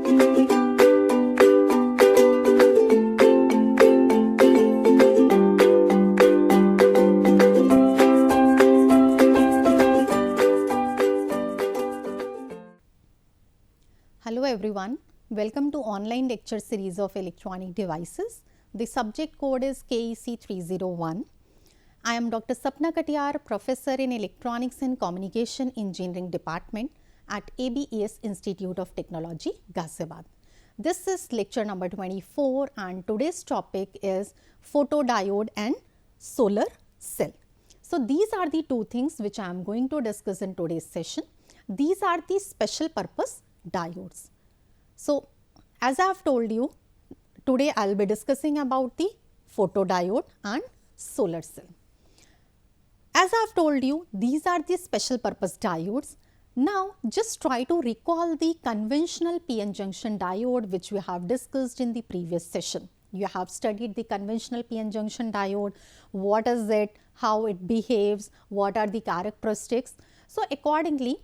Hello everyone, welcome to online lecture series of electronic devices. The subject code is KEC 301. I am Dr. Sapna Katiyar, Professor in Electronics and Communication Engineering Department at ABES Institute of Technology, Ghaziabad. This is lecture number 24 and today's topic is photodiode and solar cell. So, these are the two things which I am going to discuss in today's session. These are the special purpose diodes. So, as I have told you, today I will be discussing about the photodiode and solar cell. As I have told you, these are the special purpose diodes. Now, just try to recall the conventional PN junction diode which we have discussed in the previous session. You have studied the conventional PN junction diode, what is it, how it behaves, what are the characteristics. So, accordingly,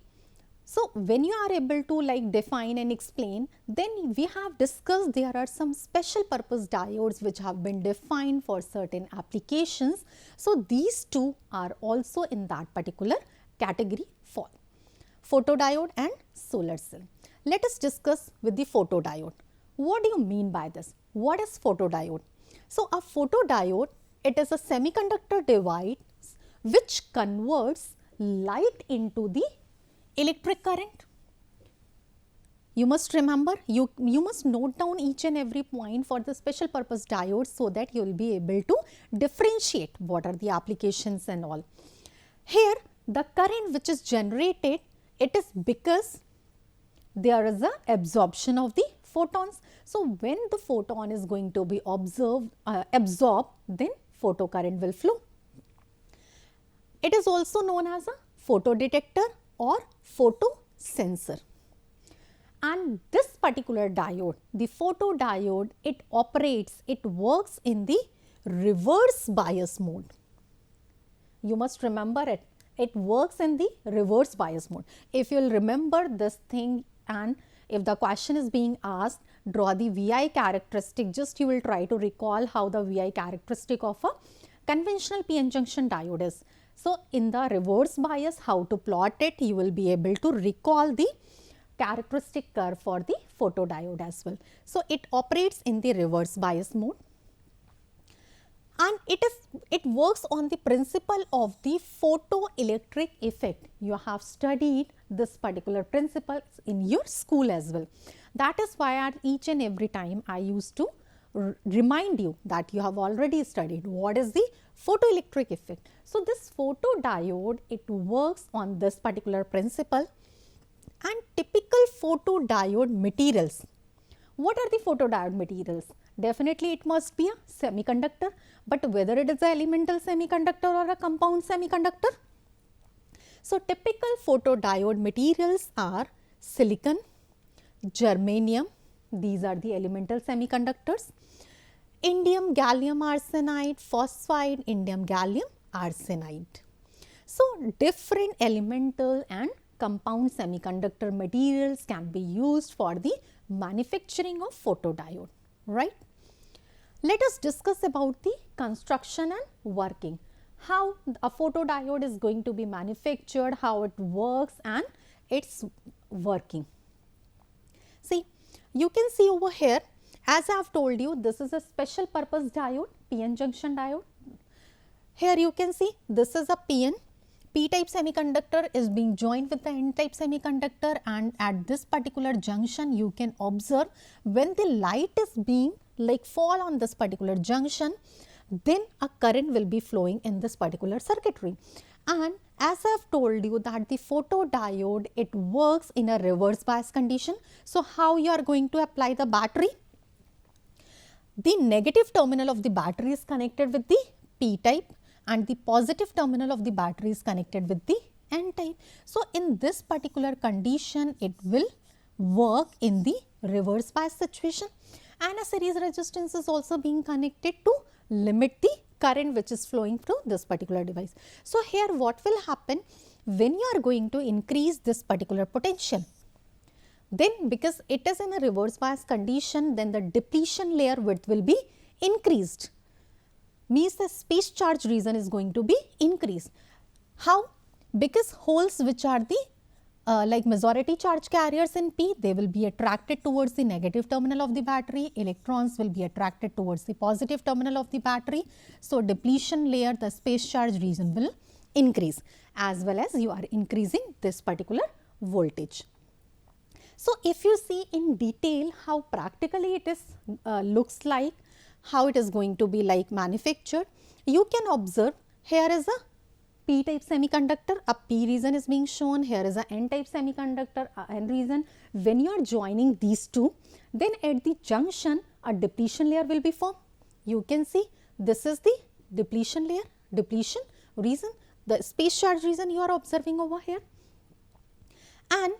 when you are able to define and explain, then we have discussed there are some special purpose diodes which have been defined for certain applications. So, these two are also in that particular category fall, photodiode and solar cell. Let us discuss with the photodiode. What do you mean by this? What is photodiode? So, a photodiode, it is a semiconductor device which converts light into the electric current. You must remember, you must note down each and every point for the special purpose diodes so that you will be able to differentiate what are the applications and all. Here the current which is generated, it is because there is a absorption of the photons. So, when the photon is going to be absorbed, then photocurrent will flow. It is also known as a photodetector or photosensor. And this particular diode, the photodiode, it operates, it works in the reverse bias mode. You must remember it, it works in the reverse bias mode. If you will remember this thing and if the question is being asked, draw the VI characteristic, just you will try to recall how the VI characteristic of a conventional PN junction diode is. So, in the reverse bias, how to plot it, you will be able to recall the characteristic curve for the photodiode as well. So, it operates in the reverse bias mode and it works on the principle of the photoelectric effect. You have studied this particular principle in your school as well. That is why at each and every time I used to remind you that you have already studied what is the photoelectric effect. So, this photodiode, it works on this particular principle and typical photodiode materials. What are the photodiode materials? Definitely it must be a semiconductor, but whether it is an elemental semiconductor or a compound semiconductor. So, typical photodiode materials are silicon, germanium, these are the elemental semiconductors, indium gallium arsenide, phosphide, indium gallium arsenide. So, different elemental and compound semiconductor materials can be used for the manufacturing of photodiode, right. Let us discuss about the construction and working, how a photodiode is going to be manufactured, how it works and its working. See, you can see over here, as I have told you, this is a special purpose diode, PN junction diode. Here you can see this is a PN, P-type semiconductor is being joined with the N-type semiconductor, and at this particular junction you can observe when the light is being fall on this particular junction, then a current will be flowing in this particular circuitry. And as I have told you that the photodiode, it works in a reverse bias condition. So, how you are going to apply the battery? The negative terminal of the battery is connected with the P-type and the positive terminal of the battery is connected with the N-type. So, in this particular condition, it will work in the reverse bias situation, and a series resistance is also being connected to limit the current which is flowing through this particular device. So, here what will happen when you are going to increase this particular potential? Then because it is in a reverse bias condition, then the depletion layer width will be increased, means the space charge region is going to be increased. How? Because holes which are the like majority charge carriers in P, they will be attracted towards the negative terminal of the battery, electrons will be attracted towards the positive terminal of the battery. So, depletion layer, the space charge region will increase, as well as you are increasing this particular voltage. So, if you see in detail how practically it is looks like, how it is going to be like manufactured, you can observe here is a P type semiconductor, a P region is being shown, here is a N type semiconductor, a N region. When you are joining these two, then at the junction a depletion layer will be formed. You can see this is the depletion layer, depletion region, the space charge region you are observing over here. And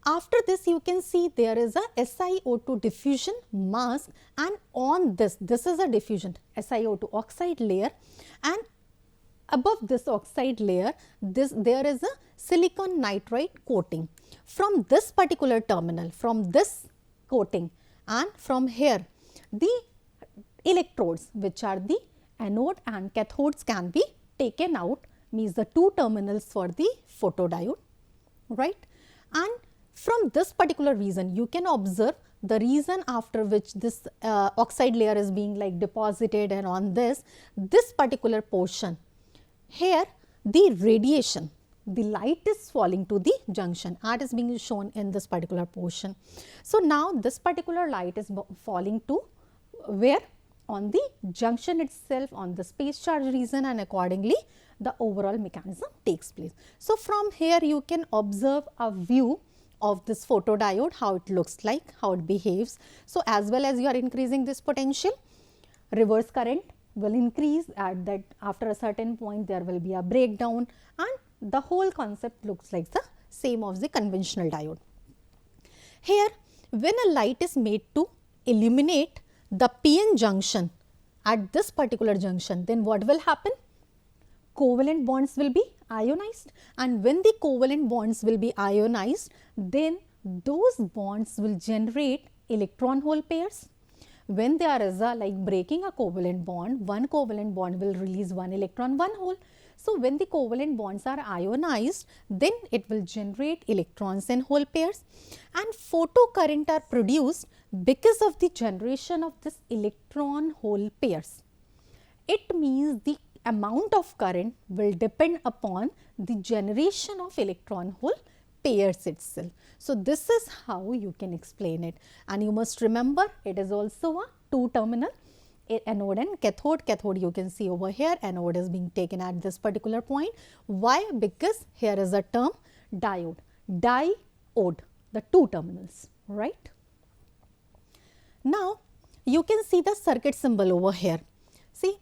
after this you can see there is a SiO2 diffusion mask, and on this is a diffusion SiO2 oxide layer, and above this oxide layer there is a silicon nitride coating. From this particular terminal, from this coating, and from here the electrodes which are the anode and cathodes can be taken out, means the two terminals for the photodiode, right. And from this particular region you can observe the region after which this oxide layer is being like deposited, and on this particular portion, here the radiation, the light is falling to the junction, and is being shown in this particular portion. So, now this particular light is falling to where? On the junction itself, on the space charge region, and accordingly the overall mechanism takes place. So, from here you can observe a view of this photodiode, how it looks like, how it behaves. So, as well as you are increasing this potential, reverse current will increase, at that after a certain point there will be a breakdown, and the whole concept looks like the same of the conventional diode. Here when a light is made to illuminate the PN junction at this particular junction, then what will happen? Covalent bonds will be ionized, and when the covalent bonds will be ionized, then those bonds will generate electron hole pairs. When there is a like breaking a covalent bond, one covalent bond will release one electron, one hole. So, when the covalent bonds are ionized, then it will generate electrons and hole pairs, and photocurrent are produced because of the generation of this electron hole pairs. It means the amount of current will depend upon the generation of electron hole pairs itself. So, this is how you can explain it, and you must remember it is also a two terminal anode and cathode. Cathode you can see over here, anode is being taken at this particular point. Why? Because here is a term diode, diode, the two terminals, right. Now, you can see the circuit symbol over here. See,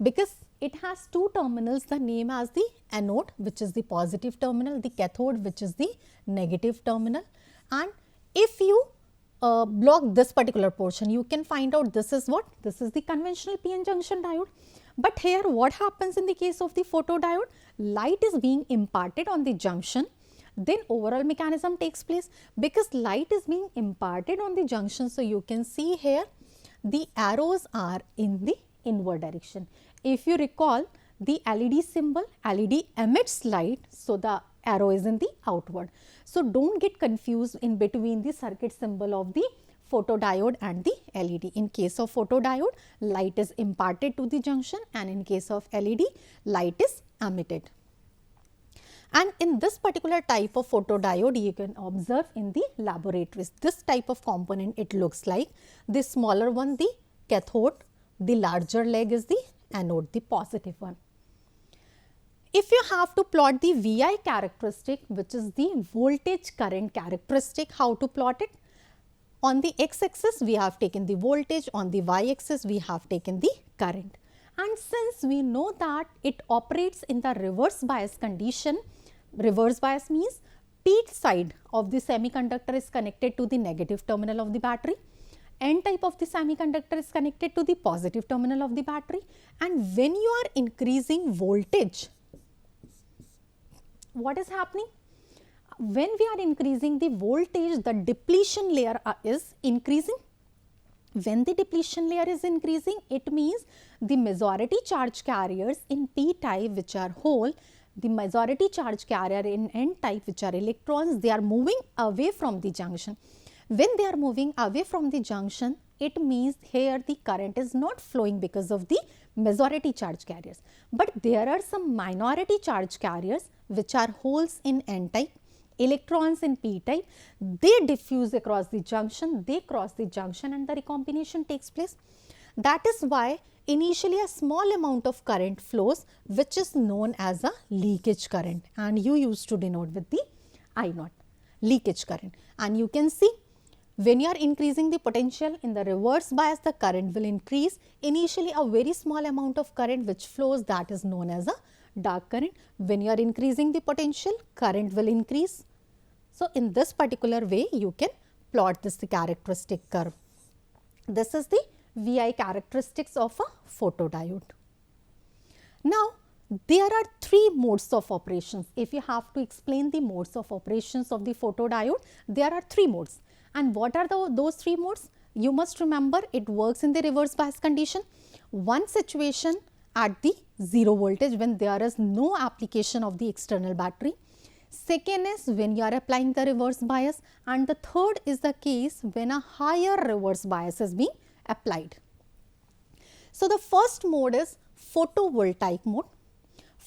because it has two terminals, the name as the anode, which is the positive terminal, the cathode, which is the negative terminal. And if you block this particular portion, you can find out this is what? This is the conventional PN junction diode. But here what happens in the case of the photodiode? Light is being imparted on the junction, then overall mechanism takes place. Because light is being imparted on the junction, so you can see here the arrows are in the inward direction. If you recall the LED symbol, LED emits light, so the arrow is in the outward. So, do not get confused in between the circuit symbol of the photodiode and the LED. In case of photodiode, light is imparted to the junction, and in case of LED, light is emitted. And in this particular type of photodiode, you can observe in the laboratories, this type of component it looks like. The smaller one, the cathode, the larger leg is the anode, the positive one. If you have to plot the VI characteristic, which is the voltage current characteristic, how to plot it? On the x-axis we have taken the voltage, on the y-axis we have taken the current. And since we know that it operates in the reverse bias condition, reverse bias means P side of the semiconductor is connected to the negative terminal of the battery, N type of the semiconductor is connected to the positive terminal of the battery, and when you are increasing voltage, what is happening? When we are increasing the voltage, the depletion layer is increasing. When the depletion layer is increasing, it means the majority charge carriers in p-type, which are hole, the majority charge carrier in n-type, which are electrons, they are moving away from the junction. When they are moving away from the junction, it means here the current is not flowing because of the majority charge carriers. But there are some minority charge carriers which are holes in n-type, electrons in p-type, they diffuse across the junction, they cross the junction and the recombination takes place. That is why initially a small amount of current flows, which is known as a leakage current, and you used to denote with the I naught, leakage current. And you can see when you are increasing the potential in the reverse bias, the current will increase. Initially a very small amount of current which flows, that is known as a dark current. When you are increasing the potential, current will increase. So, in this particular way, you can plot this characteristic curve. This is the VI characteristics of a photodiode. Now, there are three modes of operations. If you have to explain the modes of operations of the photodiode, there are three modes. And what are those three modes? You must remember, it works in the reverse bias condition. One situation at the 0 voltage when there is no application of the external battery. Second is when you are applying the reverse bias, and the third is the case when a higher reverse bias is being applied. So, the first mode is photovoltaic mode.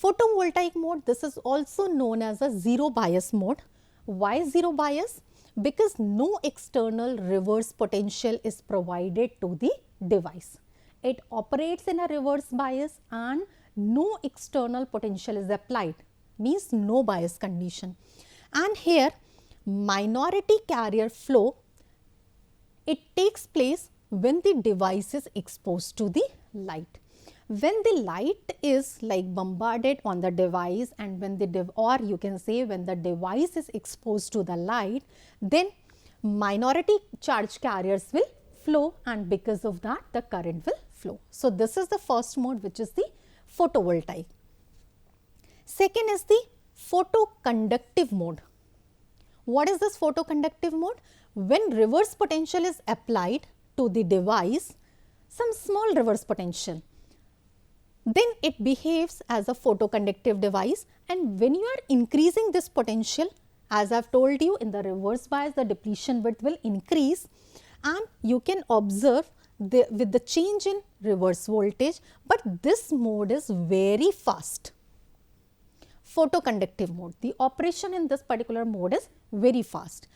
Photovoltaic mode, this is also known as a zero bias mode. Why zero bias? Because no external reverse potential is provided to the device. It operates in a reverse bias and no external potential is applied, means no bias condition. And here minority carrier flow, it takes place when the device is exposed to the light. When the light is like bombarded on the device, and when or you can say when the device is exposed to the light, then minority charge carriers will flow, and because of that the current will flow. So, this is the first mode, which is the photovoltaic. Second is the photoconductive mode. What is this photoconductive mode? When reverse potential is applied to the device, some small reverse potential, then it behaves as a photoconductive device, and when you are increasing this potential, as I have told you, in the reverse bias the depletion width will increase, and you can observe with the change in reverse voltage, but this mode is very fast. Photoconductive mode, the operation in this particular mode is very fast.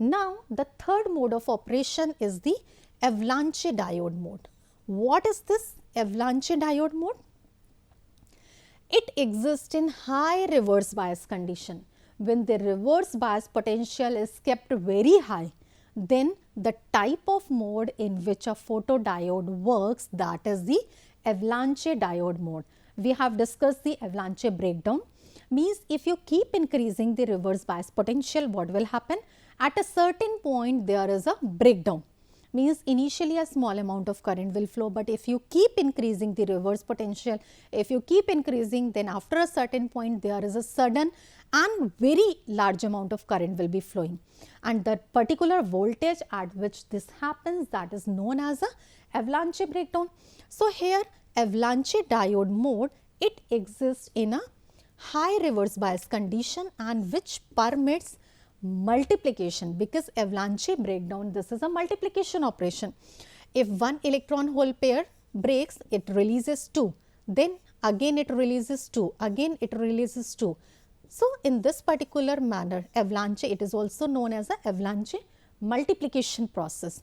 Now, the third mode of operation is the avalanche diode mode. What is this avalanche diode mode? It exists in high reverse bias condition. When the reverse bias potential is kept very high, then the type of mode in which a photodiode works, that is the avalanche diode mode. We have discussed the avalanche breakdown. Means if you keep increasing the reverse bias potential, what will happen? At a certain point there is a breakdown. Means initially a small amount of current will flow, but if you keep increasing the reverse potential, if you keep increasing, then after a certain point there is a sudden and very large amount of current will be flowing, and the particular voltage at which this happens, that is known as a avalanche breakdown. So, here avalanche diode mode, it exists in a high reverse bias condition and which permits multiplication, because avalanche breakdown, this is a multiplication operation. If one electron hole pair breaks, it releases 2, then again it releases 2, again it releases 2. So, in this particular manner, avalanche, it is also known as a avalanche multiplication process.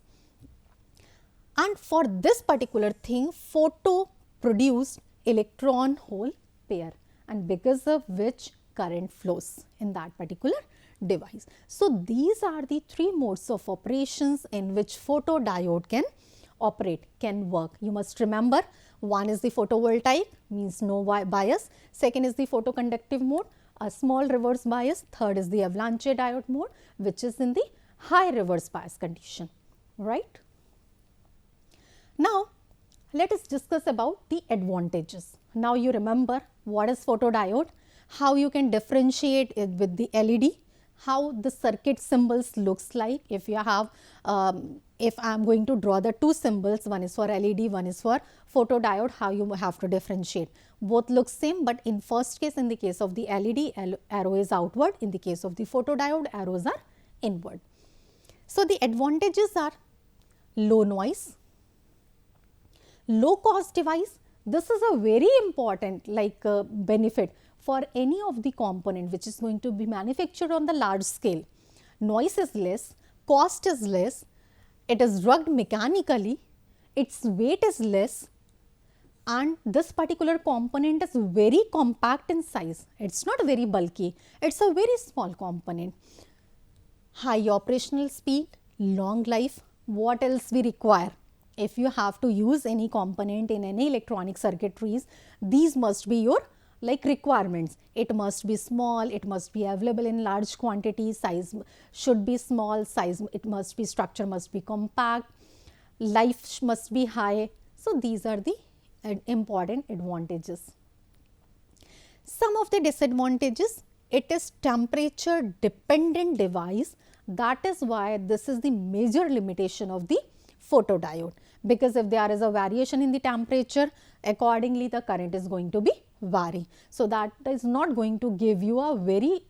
And for this particular thing, photo produced electron hole pair, and because of which current flows in that particular device. So, these are the three modes of operations in which photodiode can operate, can work. You must remember, one is the photovoltaic, means no bias. Second is the photoconductive mode, a small reverse bias. Third is the avalanche diode mode, which is in the high reverse bias condition, right. Now, let us discuss about the advantages. Now, you remember what is photodiode, how you can differentiate it with the LED, how the circuit symbols looks like. If you have, if I am going to draw the two symbols, one is for LED, one is for photodiode, how you have to differentiate. Both look same, but in first case, in the case of the LED, arrow is outward. In the case of the photodiode, arrows are inward. So the advantages are low noise, low cost device. This is a very important benefit for any of the component which is going to be manufactured on the large scale. Noise is less, cost is less, it is rugged mechanically, its weight is less, and this particular component is very compact in size. It is not very bulky, it is a very small component. High operational speed, long life. What else we require? If you have to use any component in any electronic circuitries, these must be your requirements. It must be small, it must be available in large quantities, size should be small, size it must be, structure must be compact, life must be high. So these are the important advantages. Some of the disadvantages: it is temperature dependent device. That is why this is the major limitation of the photodiode, because if there is a variation in the temperature, accordingly the current is going to be vary. So that is not going to give you a very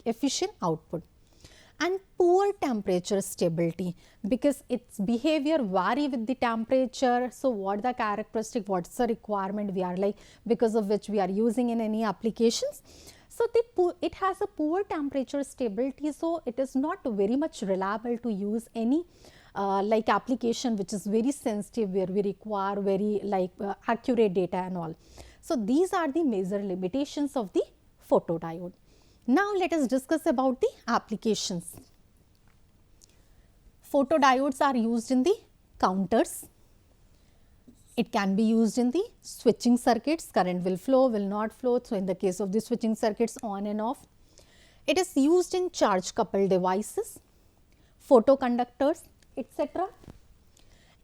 efficient output. And poor temperature stability, because its behavior vary with the temperature. So what the characteristic, what's the requirement we are because of which we are using in any applications. So it has a poor temperature stability, so it is not very much reliable to use any application which is very sensitive, where we require very accurate data and all. So these are the major limitations of the photodiode. Now let us discuss about the applications. Photodiodes are used in the counters. It can be used in the switching circuits, current will flow, will not flow. So in the case of the switching circuits, on and off. It is used in charge coupled devices, photoconductors, etc.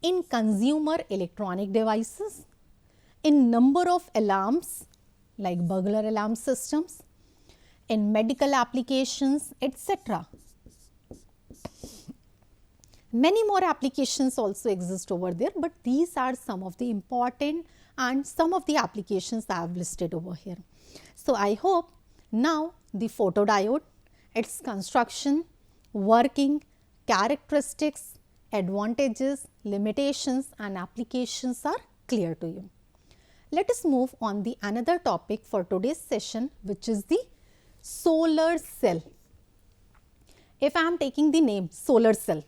In consumer electronic devices, in number of alarms like burglar alarm systems, in medical applications, etc. Many more applications also exist over there, but these are some of the important and some of the applications I have listed over here. So I hope now the photodiode, its construction, working, characteristics, advantages, limitations and applications are clear to you. Let us move on the another topic for today's session, which is the solar cell. If I am taking the name solar cell,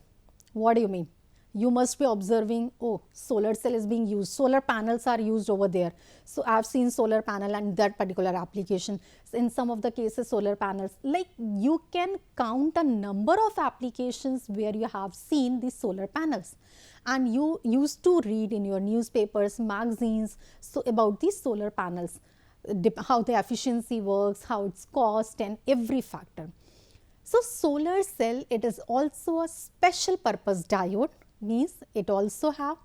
what do you mean? You must be observing, oh, solar cell is being used, solar panels are used over there. So I have seen solar panel and that particular application. In some of the cases, solar panels, you can count a number of applications where you have seen the solar panels, and you used to read in your newspapers, magazines, so about these solar panels, how the efficiency works, how its cost and every factor. So solar cell, it is also a special purpose diode, means it also have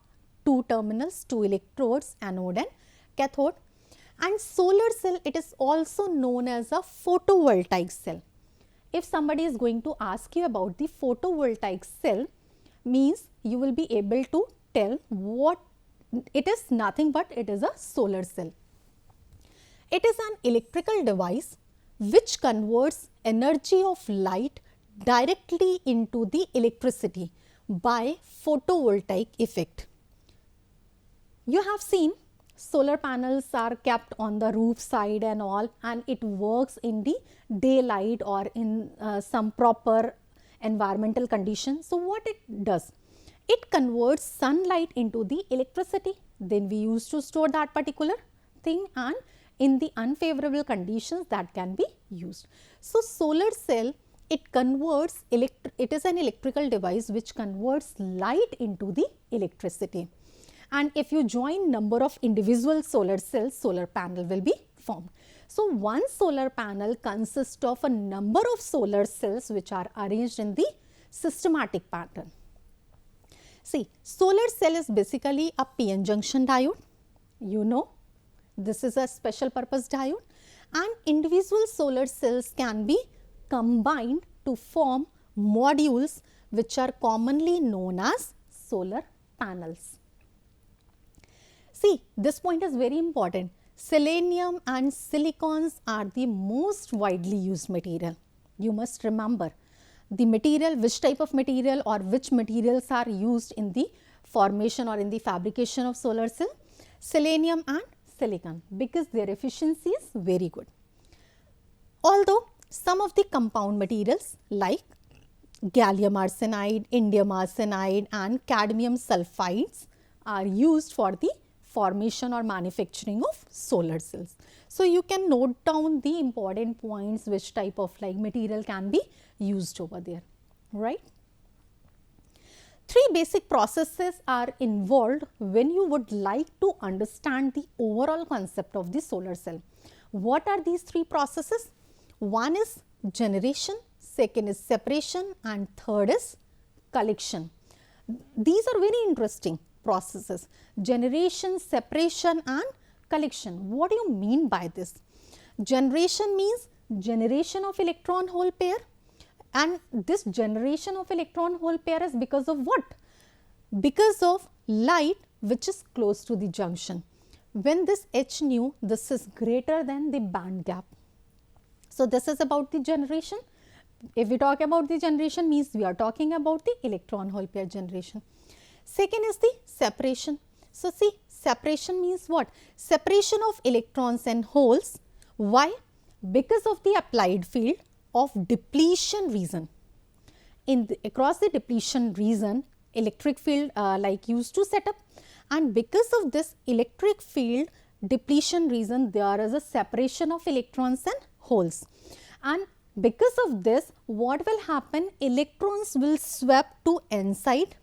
two terminals, two electrodes, anode and cathode. And solar cell, it is also known as a photovoltaic cell. If somebody is going to ask you about the photovoltaic cell, means you will be able to tell what it is. Nothing but it is a solar cell. It is an electrical device which converts energy of light directly into the electricity by photovoltaic effect. You have seen solar panels are kept on the roof side and all, and it works in the daylight or in some proper environmental conditions. So what it does? It converts sunlight into the electricity. Then we used to store that particular thing, and in the unfavorable conditions that can be used. So solar cell, it converts, it is an electrical device which converts light into the electricity. And if you join number of individual solar cells, solar panel will be formed. So one solar panel consists of a number of solar cells which are arranged in the systematic pattern. See, solar cell is basically a PN junction diode, you know. This is a special purpose diode, and individual solar cells can be combined to form modules which are commonly known as solar panels. See, this point is very important. Selenium and silicons are the most widely used material. You must remember the material, which type of material or which materials are used in the formation or in the fabrication of solar cell. Selenium and silicon, because their efficiency is very good. Although some of the compound materials like gallium arsenide, indium arsenide and cadmium sulfides are used for the formation or manufacturing of solar cells. So, you can note down the important points which type of like material can be used over there, right. Three basic processes are involved when you would like to understand the overall concept of the solar cell. What are these three processes? One is generation, second is separation and third is collection. These are very interesting processes: generation, separation and collection. What do you mean by this? Generation means generation of electron hole pair, and this generation of electron hole pair is because of what? Because of light which is close to the junction. When this h nu, this is greater than the band gap. So, this is about the generation. If we talk about the generation, means we are talking about the electron hole pair generation. Second is the separation. So, see, separation means what? Separation of electrons and holes. Why? Because of the applied field of depletion region. Across the depletion region, electric field like used to set up, and because of this electric field depletion region, there is a separation of electrons and holes, and because of this, what will happen? Electrons will swap to n side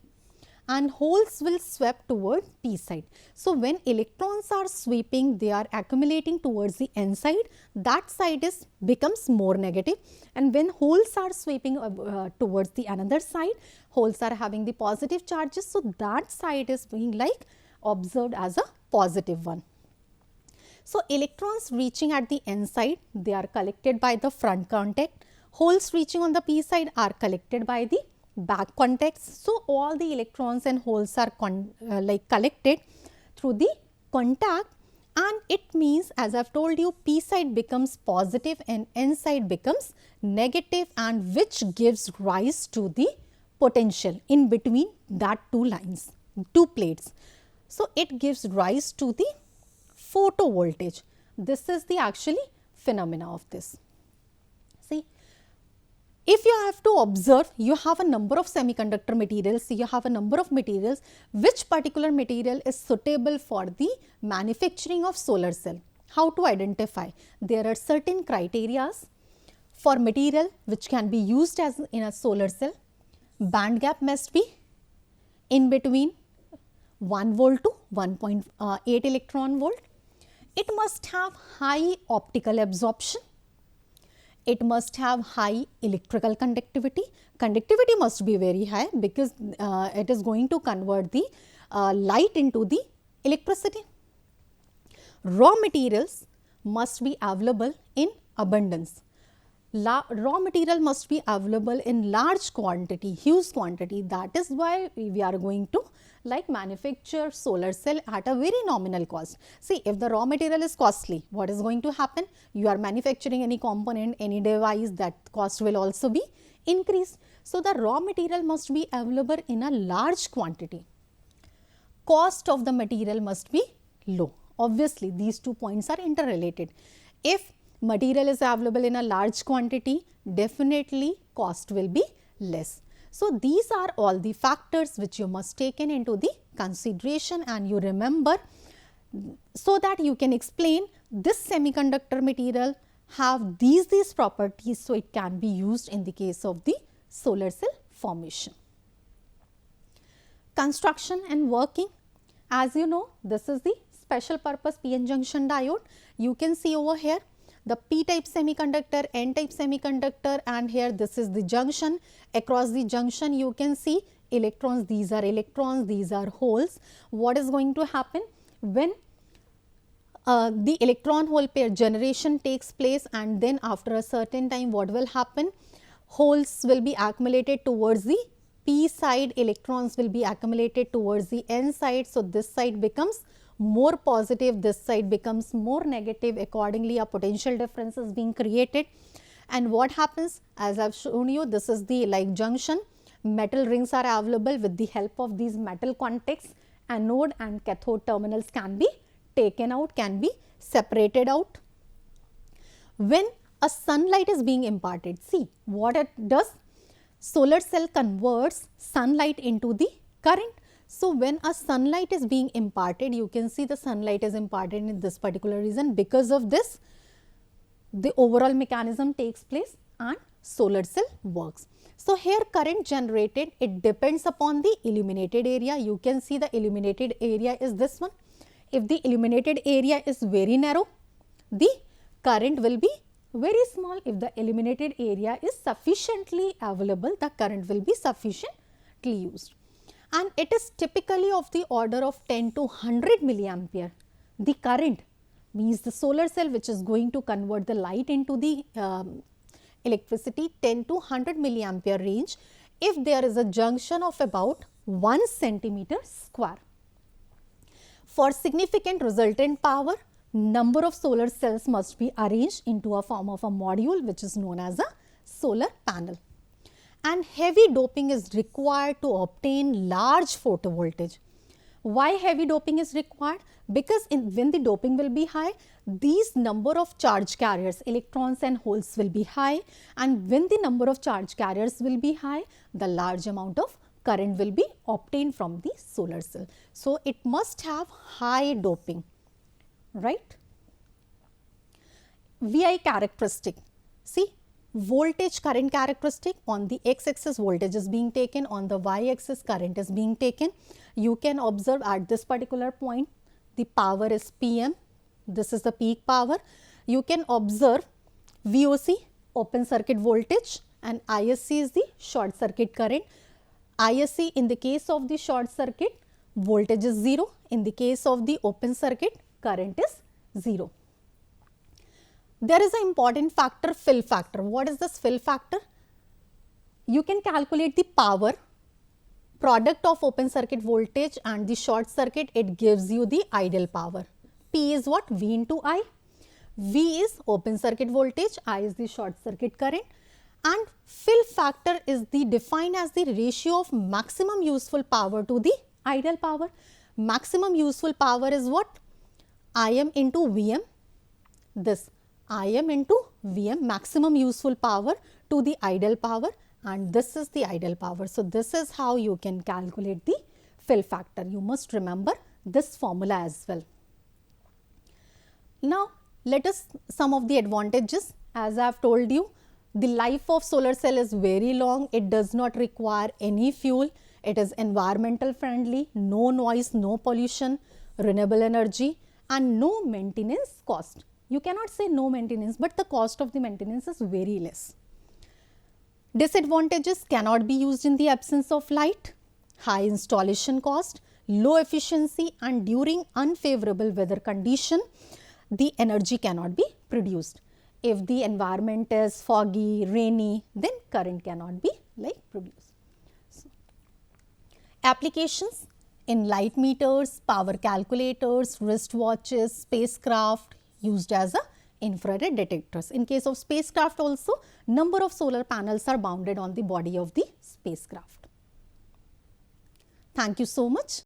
and holes will swap toward p side. So, when electrons are sweeping, they are accumulating towards the n side, that side becomes more negative, and when holes are sweeping towards the another side, holes are having the positive charges. So, that side is being like observed as a positive one. So, electrons reaching at the n side, they are collected by the front contact. Holes reaching on the p side are collected by the back contacts. So, all the electrons and holes are collected through the contact, and it means, as I have told you, p side becomes positive and n side becomes negative, and which gives rise to the potential in between that two lines, two plates. So, it gives rise to the photovoltage. This is the actually phenomena of this. See, if you have to observe, you have a number of semiconductor materials, you have a number of materials, which particular material is suitable for the manufacturing of solar cell. How to identify? There are certain criteria for material which can be used as in a solar cell. Band gap must be in between 1 volt to 1.8 electron volt. It must have high optical absorption. It must have high electrical conductivity. Conductivity must be very high because it is going to convert the light into the electricity. Raw materials must be available in abundance. Raw material must be available in large quantity, huge quantity. That is why we are going to like manufacture solar cell at a very nominal cost. See, if the raw material is costly, what is going to happen? You are manufacturing any component, any device, that cost will also be increased. So, the raw material must be available in a large quantity. Cost of the material must be low. Obviously, these 2 points are interrelated. If material is available in a large quantity, definitely cost will be less. So, these are all the factors which you must take into the consideration, and you remember, so that you can explain this semiconductor material have these properties, so it can be used in the case of the solar cell formation. Construction and working. As you know, this is the special purpose PN junction diode. You can see over here the P type semiconductor, N type semiconductor, and here this is the junction. Across the junction you can see electrons, these are electrons, these are holes. What is going to happen when the electron hole pair generation takes place, and then after a certain time what will happen? holes will be accumulated towards the p side, electrons will be accumulated towards the n side. So, this side becomes more positive, this side becomes more negative, accordingly a potential difference is being created. And what happens, as I have shown you, this is the like junction, metal rings are available. With the help of these metal contacts, anode and cathode terminals can be taken out, can be separated out. When a sunlight is being imparted, see what it does, solar cell converts sunlight into the current. So, when a sunlight is being imparted, you can see the sunlight is imparted in this particular region. Because of this, the overall mechanism takes place and solar cell works. So, here current generated, it depends upon the illuminated area. You can see the illuminated area is this one. If the illuminated area is very narrow, the current will be very small. If the illuminated area is sufficiently available, the current will be sufficiently used. And it is typically of the order of 10 to 100 milliampere. The current means the solar cell which is going to convert the light into the electricity, 10 to 100 milliampere range, if there is a junction of about 1 centimeter square. For significant resultant power, number of solar cells must be arranged into a form of a module which is known as a solar panel. And heavy doping is required to obtain large photovoltage. Why heavy doping is required? Because when the doping will be high, these number of charge carriers, electrons and holes will be high, and when the number of charge carriers will be high, the large amount of current will be obtained from the solar cell. So, it must have high doping, right? VI characteristic, see voltage current characteristic, on the x axis voltage is being taken, on the y axis current is being taken. You can observe at this particular point the power is PM, this is the peak power. You can observe VOC open circuit voltage and ISC is the short circuit current. ISC in the case of the short circuit voltage is 0, in the case of the open circuit current is 0. There is an important factor, fill factor. What is this fill factor? You can calculate the power product of open circuit voltage and the short circuit, it gives you the ideal power. P is what? V into I. V is open circuit voltage, I is the short circuit current, and fill factor is the defined as the ratio of maximum useful power to the ideal power. Maximum useful power is what? Im into Vm, this Im into Vm, maximum useful power to the ideal power, and this is the ideal power. So, this is how you can calculate the fill factor. You must remember this formula as well. Now, let us some of the advantages. As I have told you, the life of solar cell is very long. It does not require any fuel. It is environmental friendly, no noise, no pollution, renewable energy, and no maintenance cost. You cannot say no maintenance, but the cost of the maintenance is very less. Disadvantages: cannot be used in the absence of light, high installation cost, low efficiency, and during unfavorable weather condition, the energy cannot be produced. If the environment is foggy, rainy, then current cannot be produced. So, applications in light meters, power calculators, wristwatches, spacecraft, used as a infrared detectors. In case of spacecraft also, number of solar panels are bounded on the body of the spacecraft. Thank you so much.